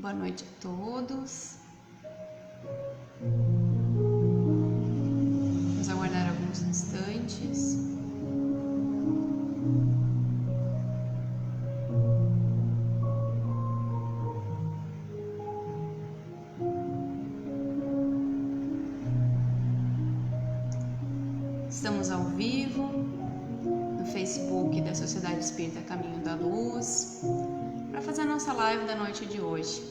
Boa noite a todos. Vamos aguardar alguns instantes. Estamos ao vivo no Facebook da Sociedade Espírita Caminho da Luz para fazer a nossa live da noite de hoje.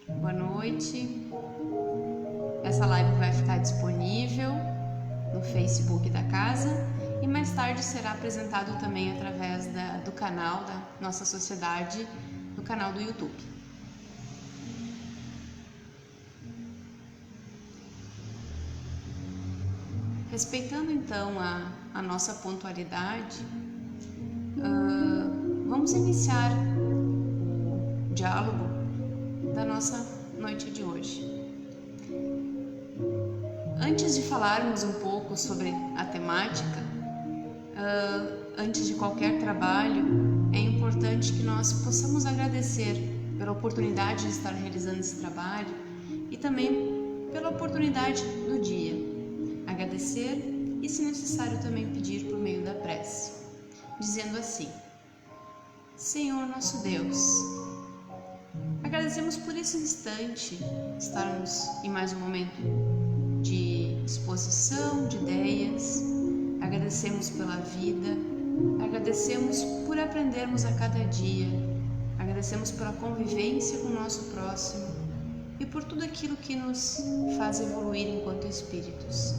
Boa noite. Essa live vai ficar disponível no Facebook da casa e mais tarde será apresentado também através do canal da nossa sociedade, no canal do YouTube. Respeitando então a nossa pontualidade, vamos iniciar o diálogo da nossa noite de hoje. Antes de falarmos um pouco sobre a temática, antes de qualquer trabalho, é importante que nós possamos agradecer pela oportunidade de estar realizando esse trabalho e também pela oportunidade do dia. Agradecer e, se necessário, também pedir por meio da prece, dizendo assim: Senhor nosso Deus, agradecemos por esse instante estarmos em mais um momento de exposição de ideias, agradecemos pela vida, agradecemos por aprendermos a cada dia, agradecemos pela convivência com o nosso próximo e por tudo aquilo que nos faz evoluir enquanto espíritos.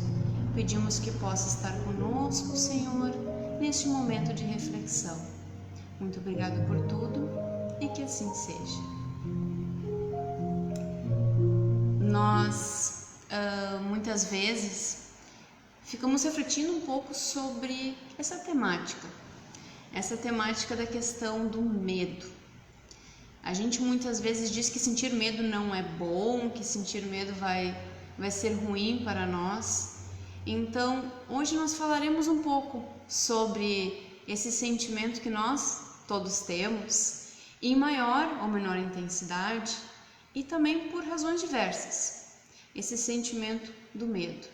Pedimos que possa estar conosco, Senhor, neste momento de reflexão. Muito obrigado por tudo e que assim seja. Nós, muitas vezes, ficamos refletindo um pouco sobre essa temática da questão do medo. A gente muitas vezes diz que sentir medo não é bom, que sentir medo vai ser ruim para nós. Então, hoje nós falaremos um pouco sobre esse sentimento que nós todos temos, em maior ou menor intensidade, e também por razões diversas. Esse sentimento do medo.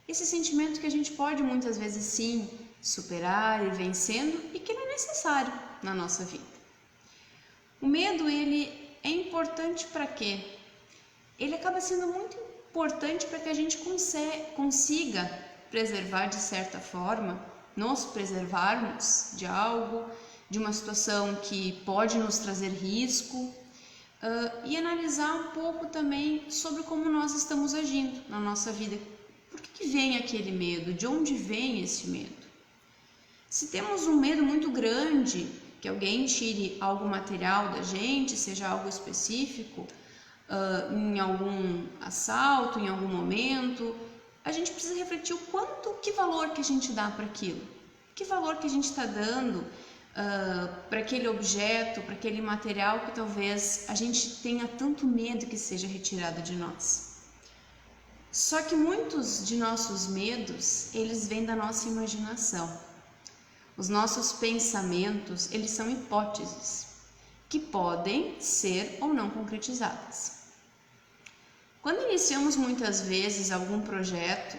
Esse sentimento que a gente pode muitas vezes sim superar e vencendo e que ele é necessário na nossa vida. O medo, ele é importante para quê? Ele acaba sendo muito importante para que a gente consiga preservar de certa forma, nos preservarmos de algo, de uma situação que pode nos trazer risco, e analisar um pouco também sobre como nós estamos agindo na nossa vida. Por que vem aquele medo? De onde vem esse medo? Se temos um medo muito grande, que alguém tire algo material da gente, seja algo específico, em algum assalto, em algum momento, a gente precisa refletir que valor que a gente dá para aquilo, que valor que a gente está dando para aquele objeto, para aquele material que talvez a gente tenha tanto medo que seja retirado de nós. Só que muitos de nossos medos, eles vêm da nossa imaginação. Os nossos pensamentos, eles são hipóteses que podem ser ou não concretizadas. Quando iniciamos muitas vezes algum projeto,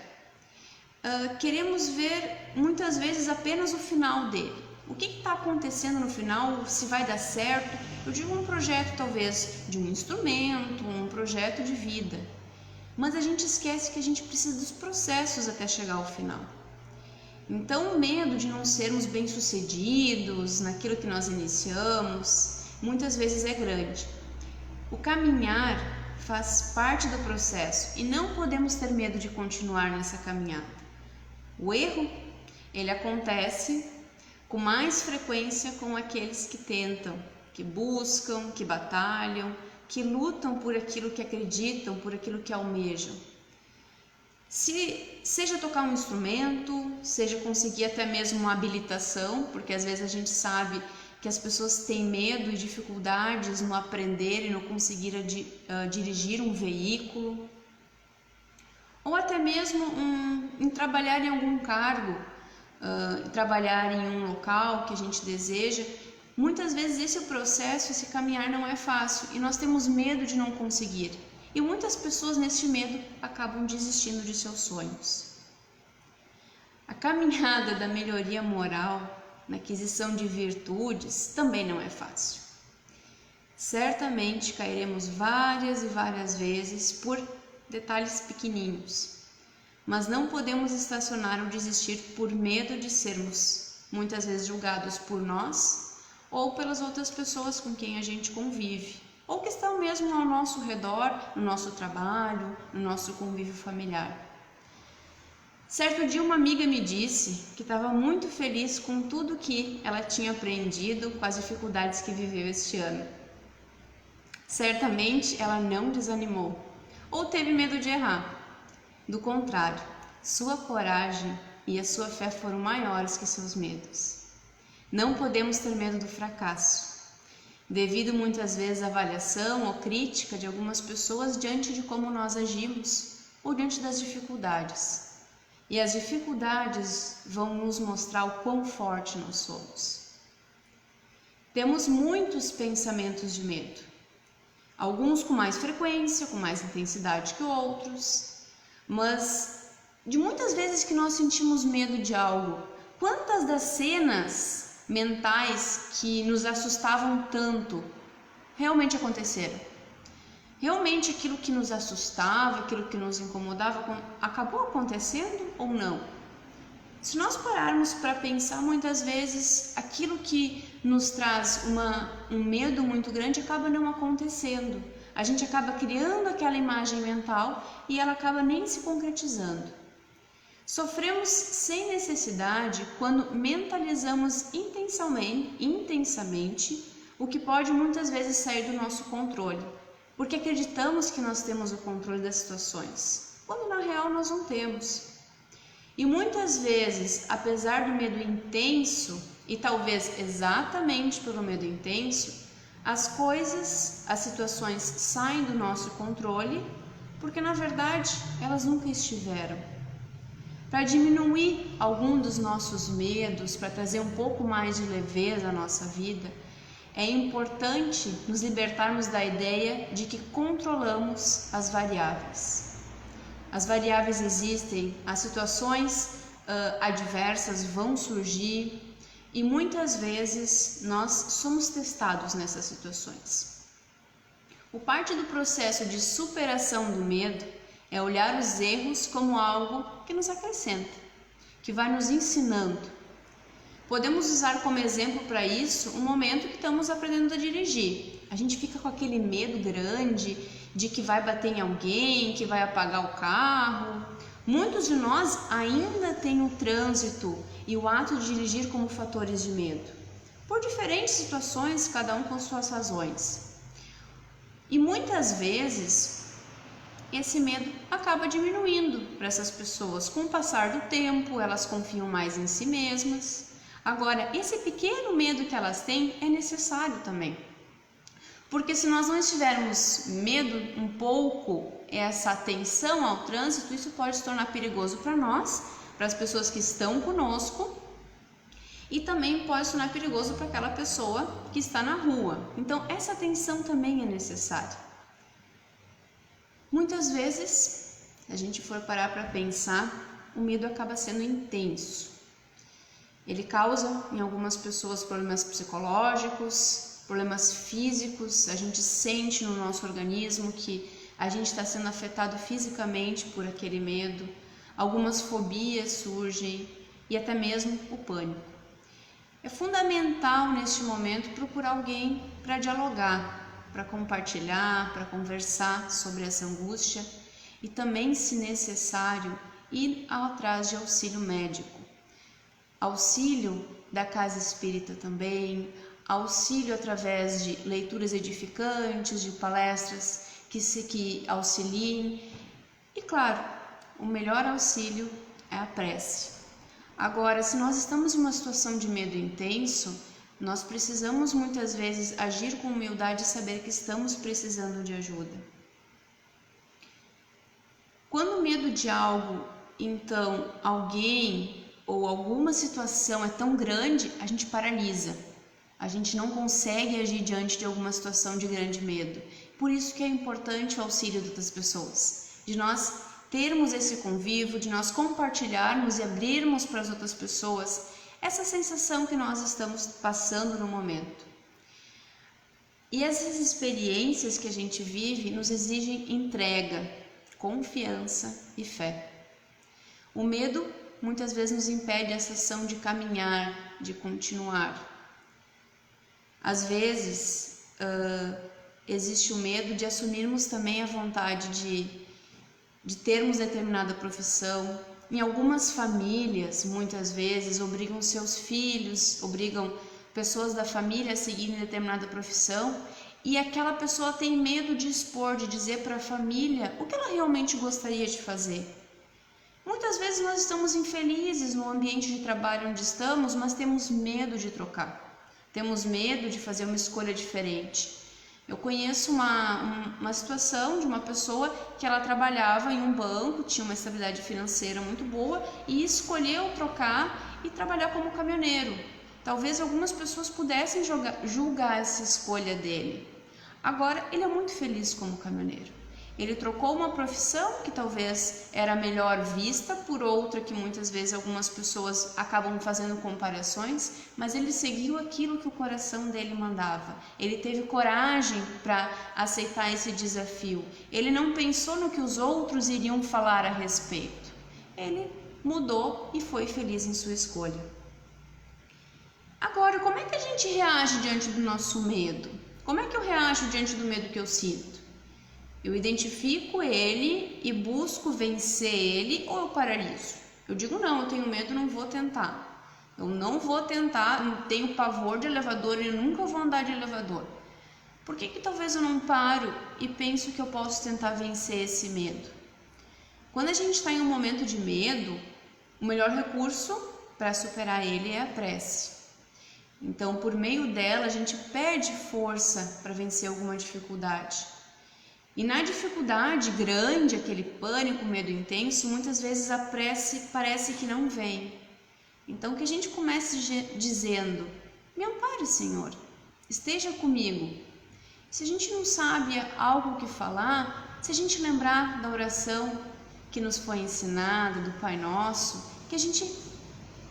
queremos ver muitas vezes apenas o final dele. O que está acontecendo no final, se vai dar certo? Eu digo um projeto talvez de um instrumento, um projeto de vida. Mas a gente esquece que a gente precisa dos processos até chegar ao final. Então o medo de não sermos bem-sucedidos naquilo que nós iniciamos, muitas vezes é grande. O caminhar faz parte do processo e não podemos ter medo de continuar nessa caminhada. O erro, ele acontece com mais frequência com aqueles que tentam, que buscam, que batalham, que lutam por aquilo que acreditam, por aquilo que almejam. Seja tocar um instrumento, seja conseguir até mesmo uma habilitação, porque às vezes a gente sabe que as pessoas têm medo e dificuldades no aprender e no conseguir dirigir um veículo, ou até mesmo em trabalhar em algum cargo, trabalhar em um local que a gente deseja, Muitas vezes esse processo, esse caminhar não é fácil e nós temos medo de não conseguir. E muitas pessoas neste medo acabam desistindo de seus sonhos. A caminhada da melhoria moral, na aquisição de virtudes, também não é fácil. Certamente cairemos várias e várias vezes por detalhes pequenininhos, mas não podemos estacionar ou desistir por medo de sermos muitas vezes julgados por nós ou pelas outras pessoas com quem a gente convive, ou que estão mesmo ao nosso redor, no nosso trabalho, no nosso convívio familiar. Certo dia uma amiga me disse que estava muito feliz com tudo que ela tinha aprendido com as dificuldades que viveu este ano. Certamente ela não desanimou ou teve medo de errar. Do contrário, sua coragem e a sua fé foram maiores que seus medos. Não podemos ter medo do fracasso, devido muitas vezes à avaliação ou crítica de algumas pessoas diante de como nós agimos ou diante das dificuldades. E as dificuldades vão nos mostrar o quão forte nós somos. Temos muitos pensamentos de medo, alguns com mais frequência, com mais intensidade que outros, mas de muitas vezes que nós sentimos medo de algo, quantas das cenas mentais que nos assustavam tanto realmente aconteceram? Realmente aquilo que nos assustava, aquilo que nos incomodava, acabou acontecendo ou não? Se nós pararmos para pensar, muitas vezes aquilo que nos traz um medo muito grande acaba não acontecendo. A gente acaba criando aquela imagem mental e ela acaba nem se concretizando. Sofremos sem necessidade quando mentalizamos intensamente o que pode muitas vezes sair do nosso controle, porque acreditamos que nós temos o controle das situações, quando na real nós não temos. E muitas vezes, apesar do medo intenso, e talvez exatamente pelo medo intenso, as coisas, as situações saem do nosso controle, porque na verdade elas nunca estiveram. Para diminuir algum dos nossos medos, para trazer um pouco mais de leveza à nossa vida, é importante nos libertarmos da ideia de que controlamos as variáveis. As variáveis existem, as situações adversas vão surgir e muitas vezes nós somos testados nessas situações. O parte do processo de superação do medo é olhar os erros como algo que nos acrescenta, que vai nos ensinando. Podemos usar como exemplo para isso um momento que estamos aprendendo a dirigir. A gente fica com aquele medo grande de que vai bater em alguém, que vai apagar o carro. Muitos de nós ainda têm o trânsito e o ato de dirigir como fatores de medo, por diferentes situações, cada um com suas razões. E muitas vezes esse medo acaba diminuindo para essas pessoas. Com o passar do tempo, elas confiam mais em si mesmas. Agora, esse pequeno medo que elas têm é necessário também. Porque se nós não estivermos medo um pouco, essa atenção ao trânsito, isso pode se tornar perigoso para nós, para as pessoas que estão conosco, e também pode se tornar perigoso para aquela pessoa que está na rua. Então, essa atenção também é necessária. Muitas vezes, se a gente for parar para pensar, o medo acaba sendo intenso. Ele causa em algumas pessoas problemas psicológicos, problemas físicos. A gente sente no nosso organismo que a gente está sendo afetado fisicamente por aquele medo. Algumas fobias surgem e até mesmo o pânico. É fundamental neste momento procurar alguém para dialogar, para compartilhar, para conversar sobre essa angústia e também, se necessário, ir atrás de auxílio médico. Auxílio da casa espírita também, auxílio através de leituras edificantes, de palestras que auxiliem. E claro, o melhor auxílio é a prece. Agora, se nós estamos em uma situação de medo intenso, nós precisamos muitas vezes agir com humildade e saber que estamos precisando de ajuda. Quando o medo de algo, então, alguém ou alguma situação é tão grande, a gente paralisa. A gente não consegue agir diante de alguma situação de grande medo. Por isso que é importante o auxílio de outras pessoas, de nós termos esse convívio, de nós compartilharmos e abrirmos para as outras pessoas essa sensação que nós estamos passando no momento. E essas experiências que a gente vive nos exigem entrega, confiança e fé. O medo muitas vezes nos impede essa ação de caminhar, de continuar. Às vezes, existe o medo de assumirmos também a vontade de termos determinada profissão. Em algumas famílias, muitas vezes, obrigam seus filhos, obrigam pessoas da família a seguirem determinada profissão, e aquela pessoa tem medo de expor, de dizer para a família o que ela realmente gostaria de fazer. Muitas vezes nós estamos infelizes no ambiente de trabalho onde estamos, mas temos medo de trocar. Temos medo de fazer uma escolha diferente. Eu conheço uma situação de uma pessoa que ela trabalhava em um banco, tinha uma estabilidade financeira muito boa e escolheu trocar e trabalhar como caminhoneiro. Talvez algumas pessoas pudessem julgar essa escolha dele. Agora, ele é muito feliz como caminhoneiro. Ele trocou uma profissão que talvez era melhor vista por outra, que muitas vezes algumas pessoas acabam fazendo comparações, mas ele seguiu aquilo que o coração dele mandava. Ele teve coragem para aceitar esse desafio. Ele não pensou no que os outros iriam falar a respeito. Ele mudou e foi feliz em sua escolha. Agora, como é que a gente reage diante do nosso medo? Como é que eu reajo diante do medo que eu sinto? Eu identifico ele e busco vencer ele, ou eu paraliso? Eu digo, não, eu tenho medo, não vou tentar. Eu não vou tentar, não tenho pavor de elevador e nunca vou andar de elevador. Por que talvez eu não paro e penso que eu posso tentar vencer esse medo? Quando a gente está em um momento de medo, o melhor recurso para superar ele é a prece. Então, por meio dela, a gente perde força para vencer alguma dificuldade. E na dificuldade grande, aquele pânico, medo intenso, muitas vezes a prece parece que não vem. Então, que a gente comece dizendo, me ampare, Senhor, esteja comigo. Se a gente não sabe algo que falar, se a gente lembrar da oração que nos foi ensinada, do Pai Nosso, que a gente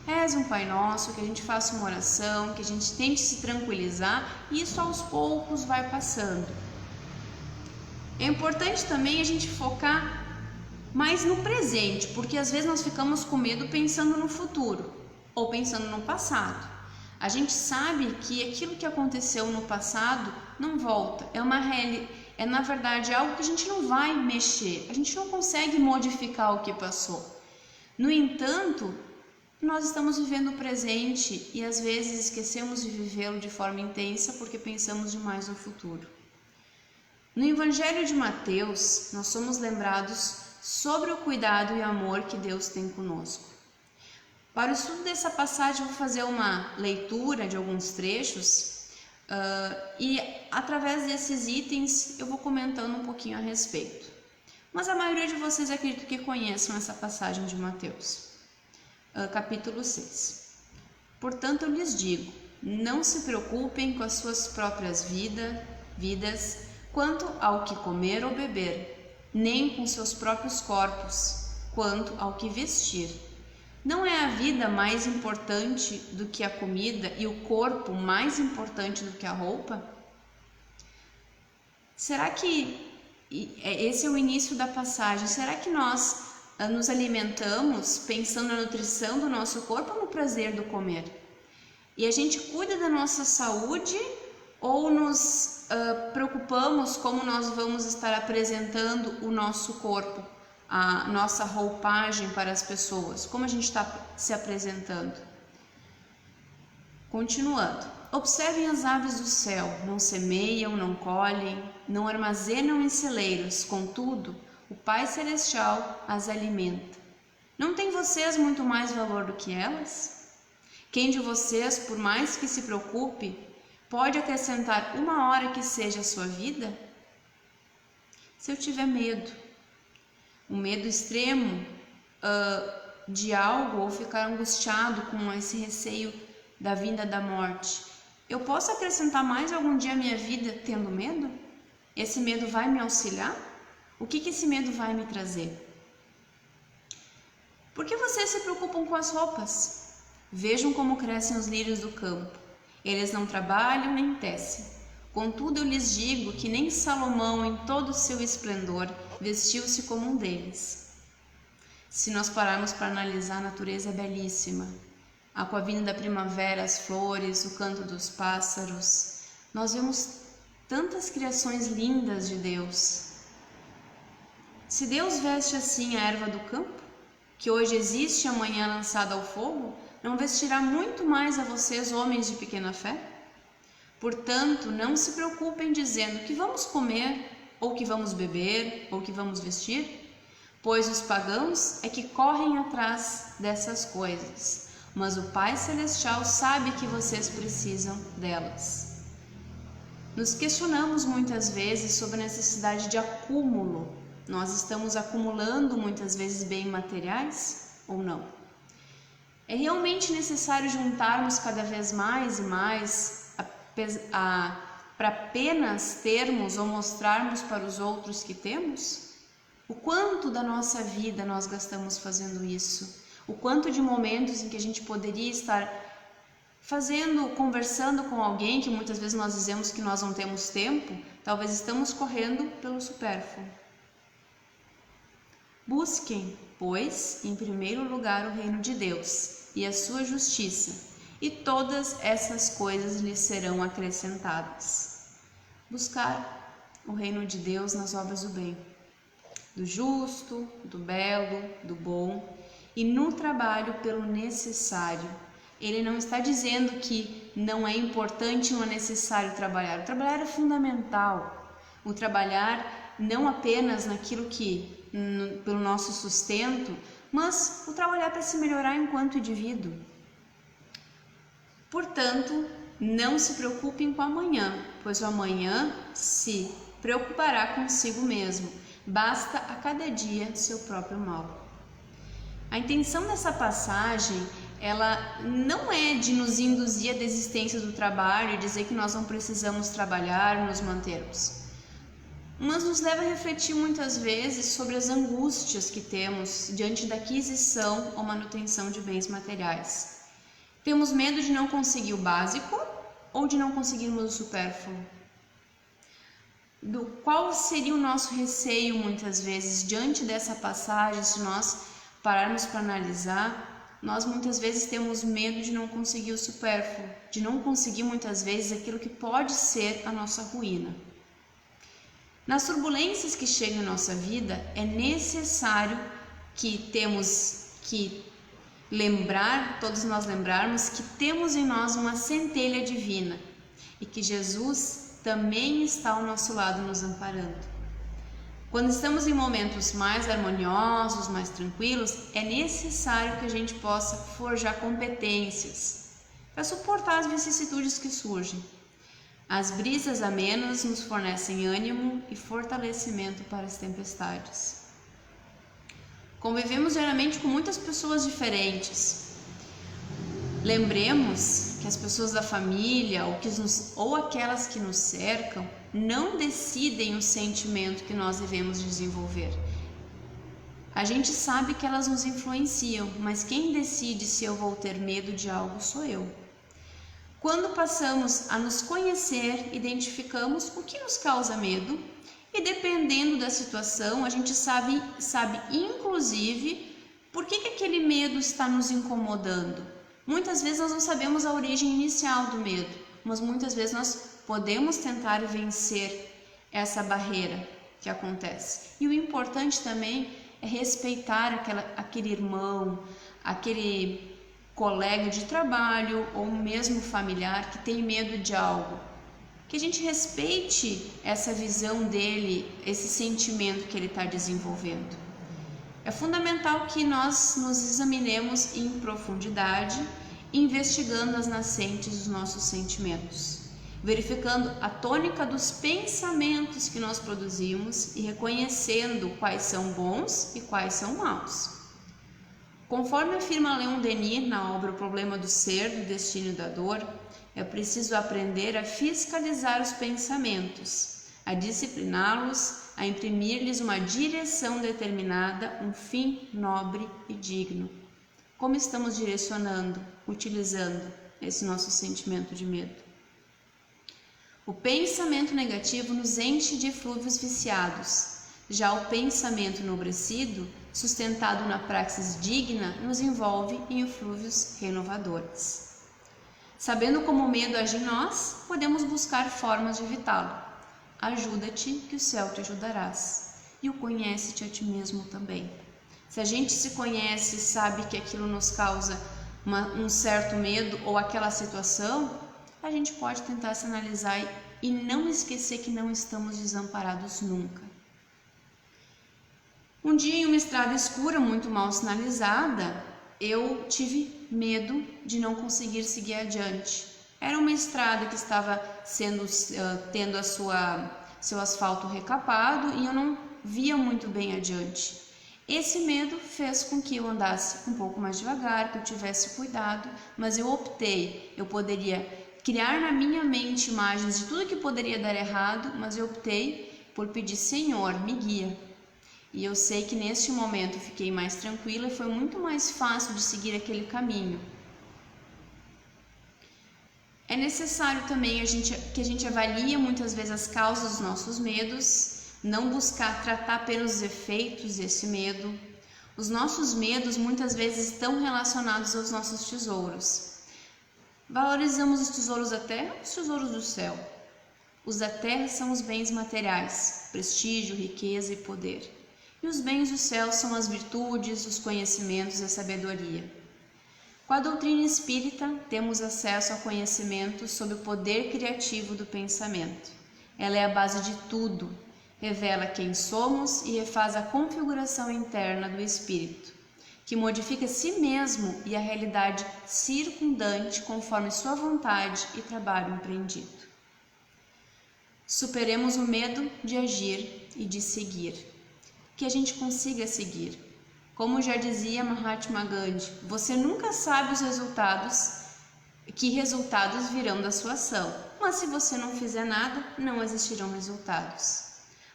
reze um Pai Nosso, que a gente faça uma oração, que a gente tente se tranquilizar, e isso aos poucos vai passando. É importante também a gente focar mais no presente, porque às vezes nós ficamos com medo pensando no futuro ou pensando no passado. A gente sabe que aquilo que aconteceu no passado não volta, é na verdade algo que a gente não vai mexer, a gente não consegue modificar o que passou. No entanto, nós estamos vivendo o presente e às vezes esquecemos de vivê-lo de forma intensa porque pensamos demais no futuro. No Evangelho de Mateus, nós somos lembrados sobre o cuidado e amor que Deus tem conosco. Para o estudo dessa passagem, eu vou fazer uma leitura de alguns trechos e através desses itens eu vou comentando um pouquinho a respeito. Mas a maioria de vocês acredito que conheçam essa passagem de Mateus. Capítulo 6. Portanto, eu lhes digo, não se preocupem com as suas próprias vidas quanto ao que comer ou beber, nem com seus próprios corpos quanto ao que vestir. Não é a vida mais importante do que a comida e o corpo mais importante do que a roupa? Será que esse é o início da passagem? Será que nós nos alimentamos pensando na nutrição do nosso corpo ou no prazer do comer? E a gente cuida da nossa saúde ou nos preocupamos como nós vamos estar apresentando o nosso corpo, a nossa roupagem para as pessoas? Como a gente está se apresentando? Continuando. Observem as aves do céu, não semeiam, não colhem, não armazenam em celeiros, contudo, o Pai Celestial as alimenta. Não tem vocês muito mais valor do que elas? Quem de vocês, por mais que se preocupe, pode acrescentar uma hora que seja a sua vida? Se eu tiver medo, um medo extremo de algo, ou ficar angustiado com esse receio da vinda da morte, Eu posso acrescentar mais algum dia à minha vida tendo medo? Esse medo vai me auxiliar? O que esse medo vai me trazer? Por que vocês se preocupam com as roupas? Vejam como crescem os lírios do campo. Eles não trabalham nem tecem. Contudo, eu lhes digo que nem Salomão, em todo o seu esplendor, vestiu-se como um deles. Se nós pararmos para analisar, a natureza é belíssima. Com a vinda da primavera, as flores, o canto dos pássaros, nós vemos tantas criações lindas de Deus. Se Deus veste assim a erva do campo, que hoje existe e amanhã lançada ao fogo, não vestirá muito mais a vocês, homens de pequena fé? Portanto, não se preocupem dizendo que vamos comer, ou que vamos beber, ou que vamos vestir, pois os pagãos é que correm atrás dessas coisas, mas o Pai Celestial sabe que vocês precisam delas. Nos questionamos muitas vezes sobre a necessidade de acúmulo. Nós estamos acumulando muitas vezes bens materiais ou não? É realmente necessário juntarmos cada vez mais e mais para apenas termos ou mostrarmos para os outros que temos? O quanto da nossa vida nós gastamos fazendo isso? O quanto de momentos em que a gente poderia estar conversando com alguém que muitas vezes nós dizemos que nós não temos tempo, talvez estamos correndo pelo supérfluo. Busquem, pois, em primeiro lugar o reino de Deus e a sua justiça, e todas essas coisas lhes serão acrescentadas. Buscar o reino de Deus nas obras do bem, do justo, do belo, do bom, e no trabalho pelo necessário. Ele não está dizendo que não é importante ou necessário trabalhar. O trabalhar é fundamental. O trabalhar não apenas naquilo que, pelo nosso sustento, mas o trabalhar para se melhorar enquanto indivíduo. Portanto, não se preocupem com o amanhã, pois o amanhã se preocupará consigo mesmo. Basta a cada dia seu próprio mal. A intenção dessa passagem, ela não é de nos induzir à desistência do trabalho e dizer que nós não precisamos trabalhar, nos mantermos, mas nos leva a refletir muitas vezes sobre as angústias que temos diante da aquisição ou manutenção de bens materiais. Temos medo de não conseguir o básico ou de não conseguirmos o supérfluo? Qual seria o nosso receio muitas vezes diante dessa passagem? Se nós pararmos para analisar, nós muitas vezes temos medo de não conseguir o supérfluo, de não conseguir muitas vezes aquilo que pode ser a nossa ruína. Nas turbulências que chegam em nossa vida, é necessário que todos nós lembrarmos que temos em nós uma centelha divina e que Jesus também está ao nosso lado nos amparando. Quando estamos em momentos mais harmoniosos, mais tranquilos, é necessário que a gente possa forjar competências para suportar as vicissitudes que surgem. As brisas amenas nos fornecem ânimo e fortalecimento para as tempestades. Convivemos diariamente com muitas pessoas diferentes. Lembremos que as pessoas da família ou aquelas que nos cercam não decidem o sentimento que nós devemos desenvolver. A gente sabe que elas nos influenciam, mas quem decide se eu vou ter medo de algo sou eu. Quando passamos a nos conhecer, identificamos o que nos causa medo e, dependendo da situação, a gente sabe inclusive por que aquele medo está nos incomodando. Muitas vezes nós não sabemos a origem inicial do medo, mas muitas vezes nós podemos tentar vencer essa barreira que acontece. E o importante também é respeitar aquele irmão, aquele colega de trabalho ou mesmo familiar que tem medo de algo. Que a gente respeite essa visão dele, esse sentimento que ele está desenvolvendo. É fundamental que nós nos examinemos em profundidade, investigando as nascentes dos nossos sentimentos, verificando a tônica dos pensamentos que nós produzimos e reconhecendo quais são bons e quais são maus. Conforme afirma Leon Denis na obra O Problema do Ser, do Destino e da Dor, É preciso aprender a fiscalizar os pensamentos, a discipliná-los, a imprimir-lhes uma direção determinada, um fim nobre e digno. Como estamos direcionando, utilizando esse nosso sentimento de medo? O pensamento negativo nos enche de eflúvios viciados. Já o pensamento enobrecido, sustentado na praxis digna, nos envolve em eflúvios renovadores. Sabendo como o medo age em nós, podemos buscar formas de evitá-lo. Ajuda-te, que o céu te ajudarás. E o conhece-te a ti mesmo também. Se a gente se conhece e sabe que aquilo nos causa um certo medo ou aquela situação, a gente pode tentar se analisar e não esquecer que não estamos desamparados nunca. Um dia, em uma estrada escura, muito mal sinalizada, eu tive medo de não conseguir seguir adiante. Era uma estrada que estava tendo seu asfalto recapado e eu não via muito bem adiante. Esse medo fez com que eu andasse um pouco mais devagar, que eu tivesse cuidado, mas eu poderia criar na minha mente imagens de tudo que poderia dar errado, mas eu optei por pedir: Senhor, me guia. E eu sei que neste momento eu fiquei mais tranquila e foi muito mais fácil de seguir aquele caminho. É necessário também que a gente avalie muitas vezes as causas dos nossos medos, não buscar tratar apenas os efeitos desse medo. Os nossos medos muitas vezes estão relacionados aos nossos tesouros. Valorizamos os tesouros da terra ou os tesouros do céu? Os da terra são os bens materiais, prestígio, riqueza e poder. E os bens do céu são as virtudes, os conhecimentos e a sabedoria. Com a doutrina espírita, temos acesso ao conhecimento sobre o poder criativo do pensamento. Ela é a base de tudo, revela quem somos e refaz a configuração interna do espírito, que modifica si mesmo e a realidade circundante conforme sua vontade e trabalho empreendido. Superemos o medo de agir e de seguir, que a gente consiga seguir. Como já dizia Mahatma Gandhi, você nunca sabe que resultados virão da sua ação, mas se você não fizer nada, não existirão resultados.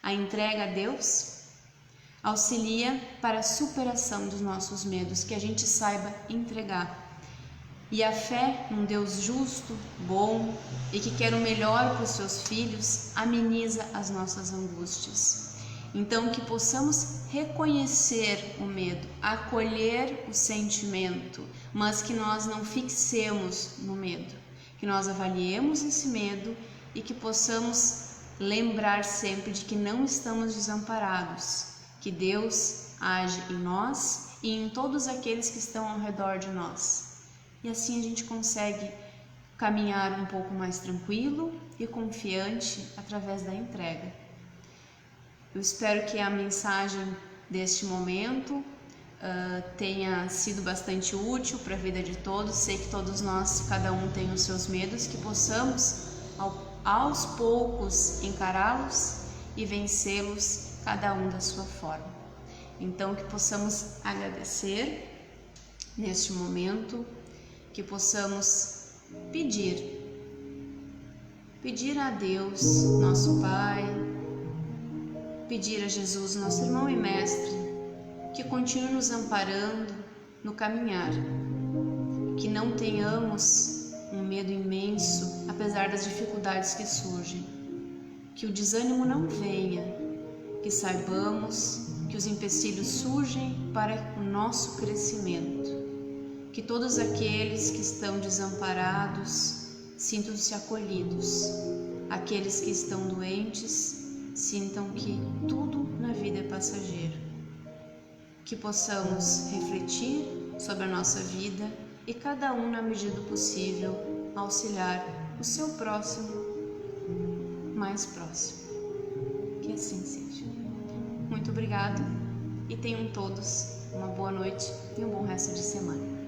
A entrega a Deus auxilia para a superação dos nossos medos, que a gente saiba entregar. E a fé num Deus justo, bom e que quer o melhor para os seus filhos ameniza as nossas angústias. Então, que possamos reconhecer o medo, acolher o sentimento, mas que nós não fixemos no medo, que nós avaliemos esse medo e que possamos lembrar sempre de que não estamos desamparados, que Deus age em nós e em todos aqueles que estão ao redor de nós. E assim a gente consegue caminhar um pouco mais tranquilo e confiante através da entrega. Eu espero que a mensagem deste momento tenha sido bastante útil para a vida de todos. Sei que todos nós, cada um tem os seus medos, que possamos aos poucos encará-los e vencê-los, cada um da sua forma. Então, que possamos agradecer neste momento, que possamos pedir a Deus, nosso Pai, pedir a Jesus, nosso irmão e mestre, que continue nos amparando no caminhar, que não tenhamos um medo imenso, apesar das dificuldades que surgem, que o desânimo não venha, que saibamos que os empecilhos surgem para o nosso crescimento, que todos aqueles que estão desamparados sintam-se acolhidos, aqueles que estão doentes sintam que tudo na vida é passageiro, que possamos refletir sobre a nossa vida e cada um, na medida do possível, auxiliar o seu próximo mais próximo. Que assim seja. Muito obrigada e tenham todos uma boa noite e um bom resto de semana.